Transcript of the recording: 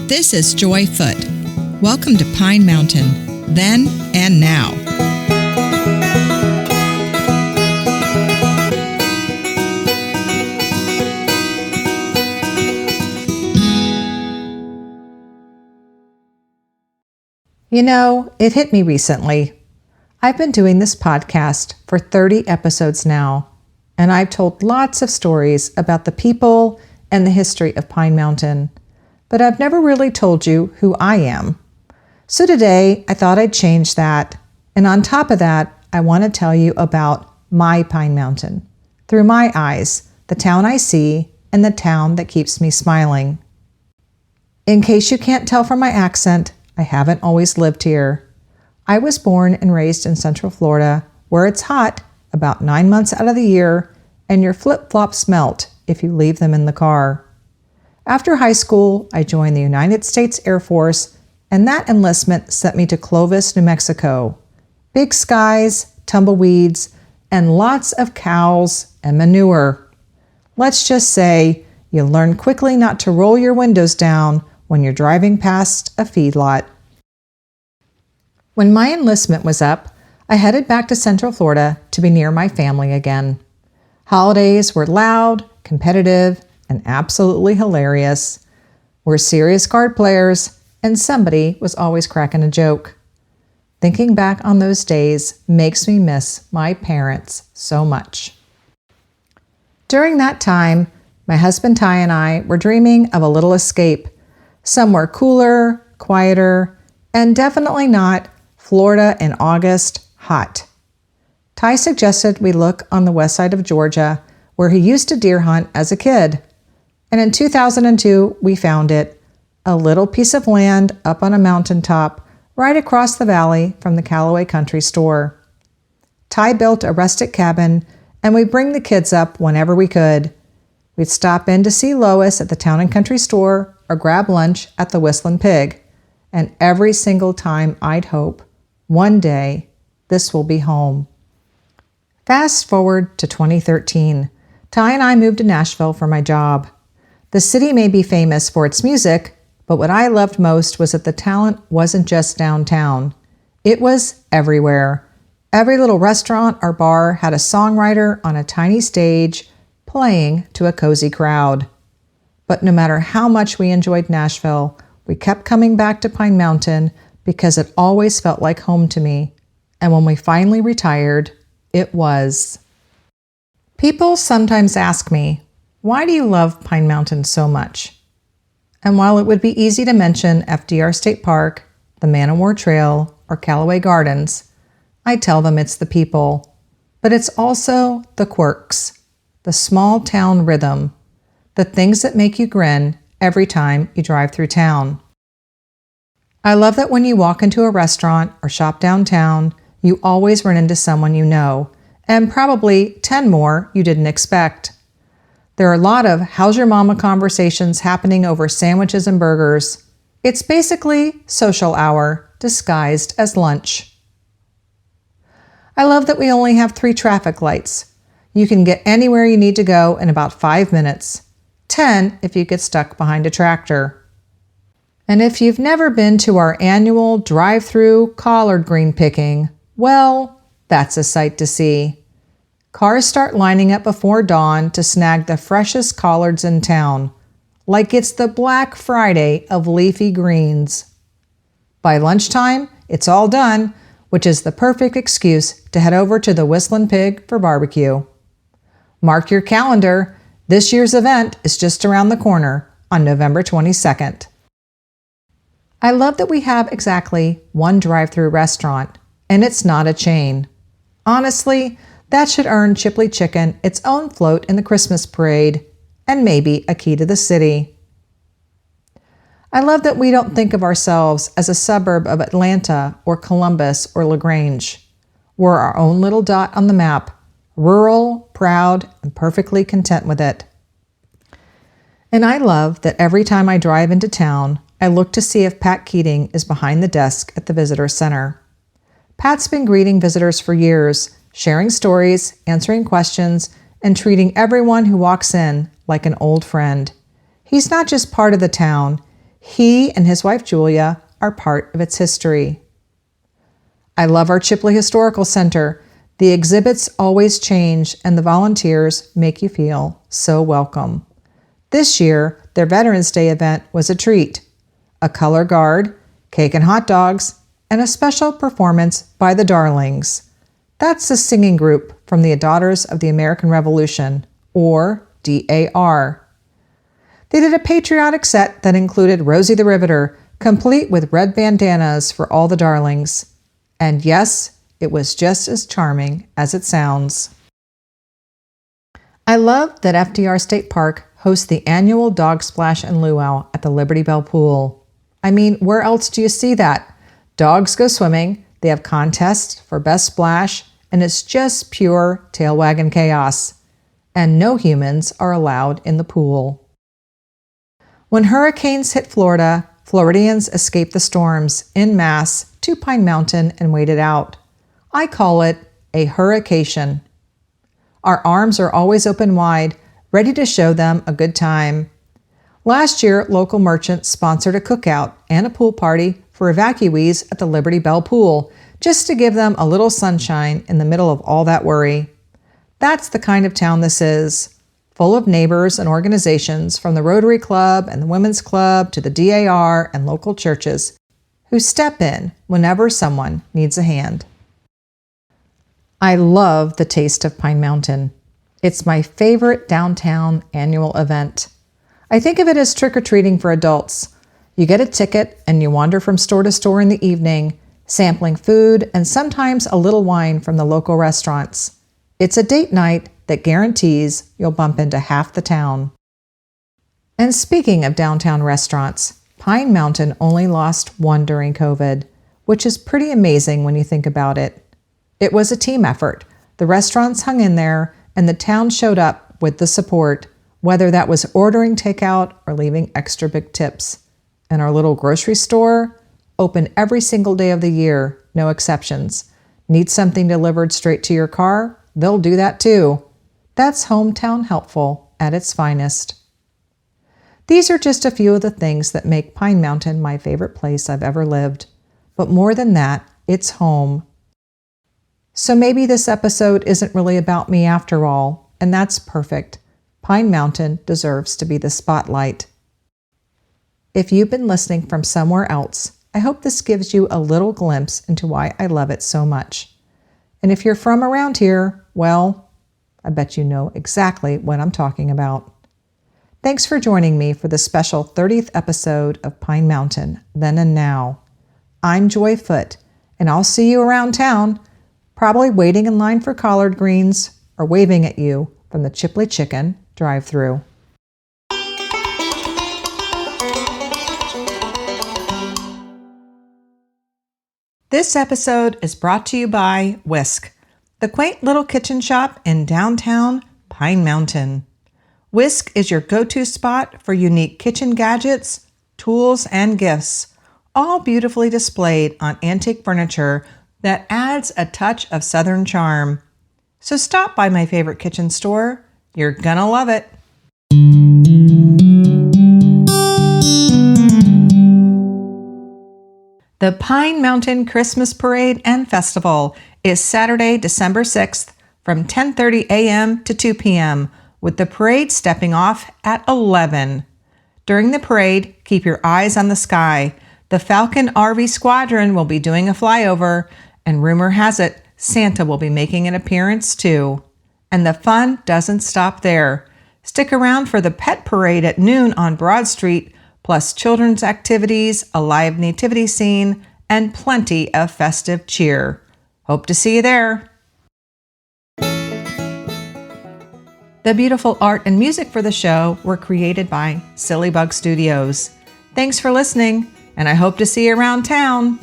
This is Joy Foote. Welcome to Pine Mountain, then and now. You know, it hit me recently. I've been doing this podcast for 30 episodes now, and I've told lots of stories about the people and the history of Pine Mountain, but I've never really told you who I am. So today, I thought I'd change that, and on top of that, I want to tell you about my Pine Mountain, through my eyes, the town I see, and the town that keeps me smiling. In case you can't tell from my accent, I haven't always lived here. I was born and raised in Central Florida, where it's hot about 9 months out of the year, and your flip-flops melt if you leave them in the car. After high school, I joined the United States Air Force, and that enlistment sent me to Clovis, New Mexico. Big skies, tumbleweeds, and lots of cows and manure. Let's just say you learn quickly not to roll your windows down when you're driving past a feedlot. When my enlistment was up, I headed back to Central Florida to be near my family again. Holidays were loud, competitive, and absolutely hilarious. We're serious card players, and somebody was always cracking a joke. Thinking back on those days makes me miss my parents so much. During that time, my husband Ty and I were dreaming of a little escape, somewhere cooler, quieter, and definitely not Florida in August hot. Ty suggested we look on the west side of Georgia, where he used to deer hunt as a kid. And in 2002, we found it, a little piece of land up on a mountaintop right across the valley from the Callaway Country Store. Ty built a rustic cabin, and we'd bring the kids up whenever we could. We'd stop in to see Lois at the Town and Country Store or grab lunch at the Whistling Pig. And every single time I'd hope, one day, this will be home. Fast forward to 2013. Ty and I moved to Nashville for my job. The city may be famous for its music, but what I loved most was that the talent wasn't just downtown. It was everywhere. Every little restaurant or bar had a songwriter on a tiny stage playing to a cozy crowd. But no matter how much we enjoyed Nashville, we kept coming back to Pine Mountain because it always felt like home to me. And when we finally retired, it was. People sometimes ask me, why do you love Pine Mountain so much? And while it would be easy to mention FDR State Park, the Man o' War Trail, or Callaway Gardens, I tell them it's the people. But it's also the quirks, the small town rhythm, the things that make you grin every time you drive through town. I love that when you walk into a restaurant or shop downtown, you always run into someone you know, and probably 10 more you didn't expect. There are a lot of how's your mama conversations happening over sandwiches and burgers. It's basically social hour disguised as lunch. I love that we only have 3 traffic lights. You can get anywhere you need to go in about 5 minutes, 10 if you get stuck behind a tractor. And if you've never been to our annual drive-through collard green picking, well, that's a sight to see. Cars start lining up before dawn to snag the freshest collards in town, like it's the Black Friday of leafy greens. By lunchtime, it's all done, which is the perfect excuse to head over to the Whistling Pig for barbecue. Mark your calendar, this year's event is just around the corner on November 22nd. I love that we have exactly one drive-through restaurant, and it's not a chain. Honestly, that should earn Chipley Chicken its own float in the Christmas parade, and maybe a key to the city. I love that we don't think of ourselves as a suburb of Atlanta or Columbus or LaGrange. We're our own little dot on the map, rural, proud, and perfectly content with it. And I love that every time I drive into town, I look to see if Pat Keating is behind the desk at the visitor center. Pat's been greeting visitors for years, sharing stories, answering questions, and treating everyone who walks in like an old friend. He's not just part of the town. He and his wife Julia are part of its history. I love our Chipley Historical Center. The exhibits always change and the volunteers make you feel so welcome. This year, their Veterans Day event was a treat. A color guard, cake and hot dogs, and a special performance by the Darlings. That's a singing group from the Daughters of the American Revolution, or DAR. They did a patriotic set that included Rosie the Riveter, complete with red bandanas for all the Darlings. And yes, it was just as charming as it sounds. I love that FDR State Park hosts the annual Dog Splash and Luau at the Liberty Bell Pool. I mean, where else do you see that? Dogs go swimming, they have contests for best splash, and it's just pure tail wagging chaos. And no humans are allowed in the pool. When hurricanes hit Florida, Floridians escape the storms en masse to Pine Mountain and wait it out. I call it a hurrication. Our arms are always open wide, ready to show them a good time. Last year, local merchants sponsored a cookout and a pool party for evacuees at the Liberty Bell Pool, just to give them a little sunshine in the middle of all that worry. That's the kind of town this is, full of neighbors and organizations from the Rotary Club and the Women's Club to the DAR and local churches who step in whenever someone needs a hand. I love the taste of Pine Mountain. It's my favorite downtown annual event. I think of it as trick-or-treating for adults. You get a ticket and you wander from store to store in the evening, sampling food and sometimes a little wine from the local restaurants. It's a date night that guarantees you'll bump into half the town. And speaking of downtown restaurants, Pine Mountain only lost one during COVID, which is pretty amazing when you think about it. It was a team effort. The restaurants hung in there, and the town showed up with the support, whether that was ordering takeout or leaving extra big tips. And our little grocery store, open every single day of the year, no exceptions. Need something delivered straight to your car? They'll do that too. That's hometown helpful at its finest. These are just a few of the things that make Pine Mountain my favorite place I've ever lived. But more than that, it's home. So maybe this episode isn't really about me after all, and that's perfect. Pine Mountain deserves to be the spotlight. If you've been listening from somewhere else, I hope this gives you a little glimpse into why I love it so much. And if you're from around here, well, I bet you know exactly what I'm talking about. Thanks for joining me for the special 30th episode of Pine Mountain, Then and Now. I'm Joy Foote, and I'll see you around town, probably waiting in line for collard greens or waving at you from the Chipley Chicken drive-thru. This episode is brought to you by Whisk, the quaint little kitchen shop in downtown Pine Mountain. Whisk is your go-to spot for unique kitchen gadgets, tools, and gifts, all beautifully displayed on antique furniture that adds a touch of Southern charm. So stop by my favorite kitchen store. You're gonna love it. The Pine Mountain Christmas Parade and Festival is Saturday, December 6th from 10:30 a.m. to 2 p.m., with the parade stepping off at 11. During the parade, keep your eyes on the sky. The Falcon RV Squadron will be doing a flyover, and rumor has it Santa will be making an appearance too. And the fun doesn't stop there. Stick around for the Pet Parade at noon on Broad Street, plus children's activities, a live nativity scene, and plenty of festive cheer. Hope to see you there. The beautiful art and music for the show were created by Silly Bug Studios. Thanks for listening, and I hope to see you around town.